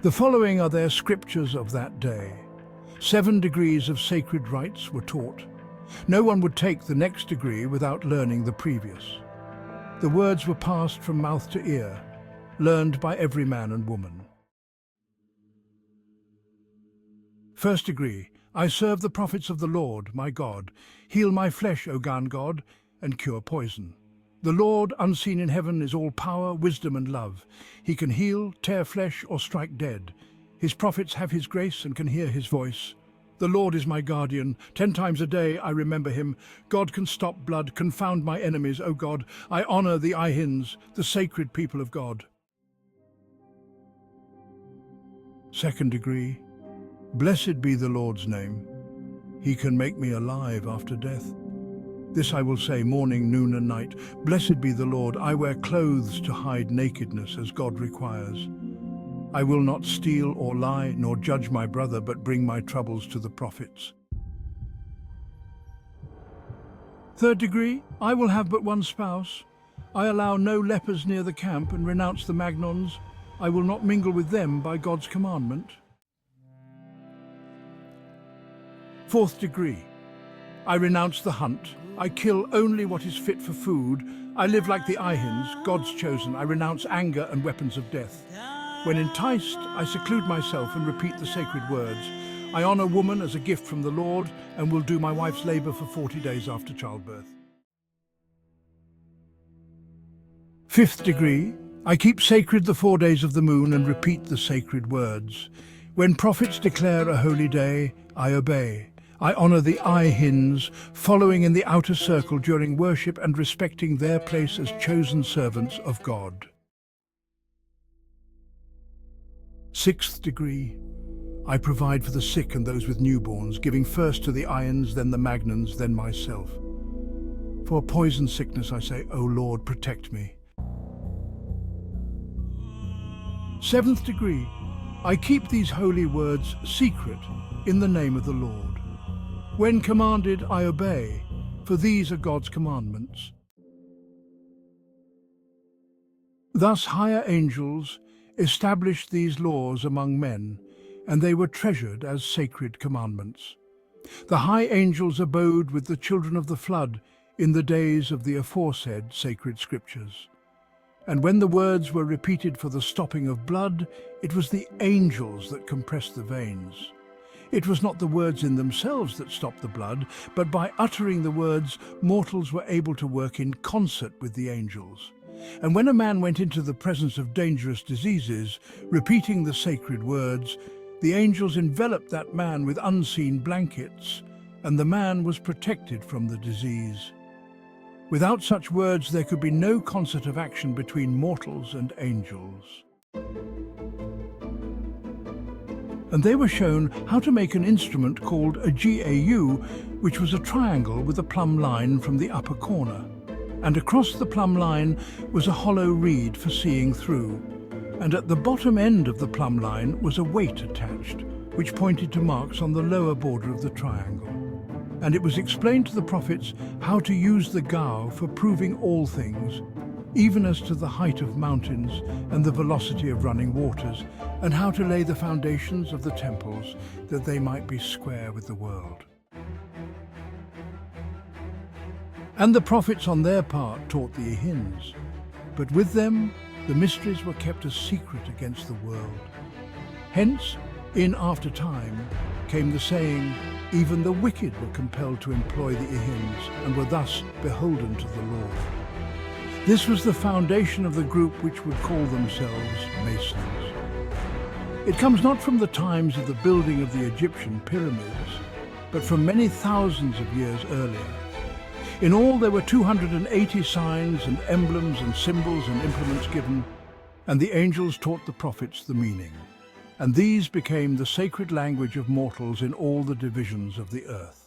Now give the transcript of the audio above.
The following are their scriptures of that day. 7 degrees of sacred rites were taught. No one would take the next degree without learning the previous. The words were passed from mouth to ear, learned by every man and woman. First degree, I serve the prophets of the Lord, my God. Heal my flesh, O God, and cure poison. The Lord, unseen in heaven, is all power, wisdom, and love. He can heal, tear flesh, or strike dead. His prophets have his grace and can hear his voice. The Lord is my guardian. 10 times a day I remember him. God can stop blood, confound my enemies, O God. I honor the Ihins, the sacred people of God. Second degree, blessed be the Lord's name. He can make me alive after death. This I will say morning, noon, and night. Blessed be the Lord. I wear clothes to hide nakedness as God requires. I will not steal or lie, nor judge my brother, but bring my troubles to the prophets. Third degree, I will have but one spouse. I allow no lepers near the camp and renounce the Magnons. I will not mingle with them by God's commandment. Fourth degree, I renounce the hunt. I kill only what is fit for food. I live like the Ihins, God's chosen. I renounce anger and weapons of death. When enticed, I seclude myself and repeat the sacred words. I honor woman as a gift from the Lord and will do my wife's labor for 40 days after childbirth. Fifth degree, I keep sacred the 4 days of the moon and repeat the sacred words. When prophets declare a holy day, I obey. I honor the Ihins, following in the outer circle during worship and respecting their place as chosen servants of God. Sixth degree, I provide for the sick and those with newborns, giving first to the Ihins, then the Magnons, then myself. For poison sickness I say, O Lord, protect me. Seventh degree, I keep these holy words secret in the name of the Lord. When commanded, I obey, for these are God's commandments. Thus higher angels established these laws among men, and they were treasured as sacred commandments. The high angels abode with the children of the flood in the days of the aforesaid sacred scriptures. And when the words were repeated for the stopping of blood, it was the angels that compressed the veins. It was not the words in themselves that stopped the blood, but by uttering the words, mortals were able to work in concert with the angels. And when a man went into the presence of dangerous diseases, repeating the sacred words, the angels enveloped that man with unseen blankets, and the man was protected from the disease. Without such words, there could be no concert of action between mortals and angels. And they were shown how to make an instrument called a GAU, which was a triangle with a plumb line from the upper corner. And across the plumb line was a hollow reed for seeing through. And at the bottom end of the plumb line was a weight attached, which pointed to marks on the lower border of the triangle. And it was explained to the prophets how to use the GAU for proving all things, even as to the height of mountains and the velocity of running waters, and how to lay the foundations of the temples that they might be square with the world. And the prophets on their part taught the Ihins, but with them the mysteries were kept a secret against the world. Hence, in after time, came the saying, even the wicked were compelled to employ the Ihins and were thus beholden to the Lord. This was the foundation of the group which would call themselves Masons. It comes not from the times of the building of the Egyptian pyramids, but from many thousands of years earlier. In all there were 280 signs and emblems and symbols and implements given, and the angels taught the prophets the meaning. And these became the sacred language of mortals in all the divisions of the earth.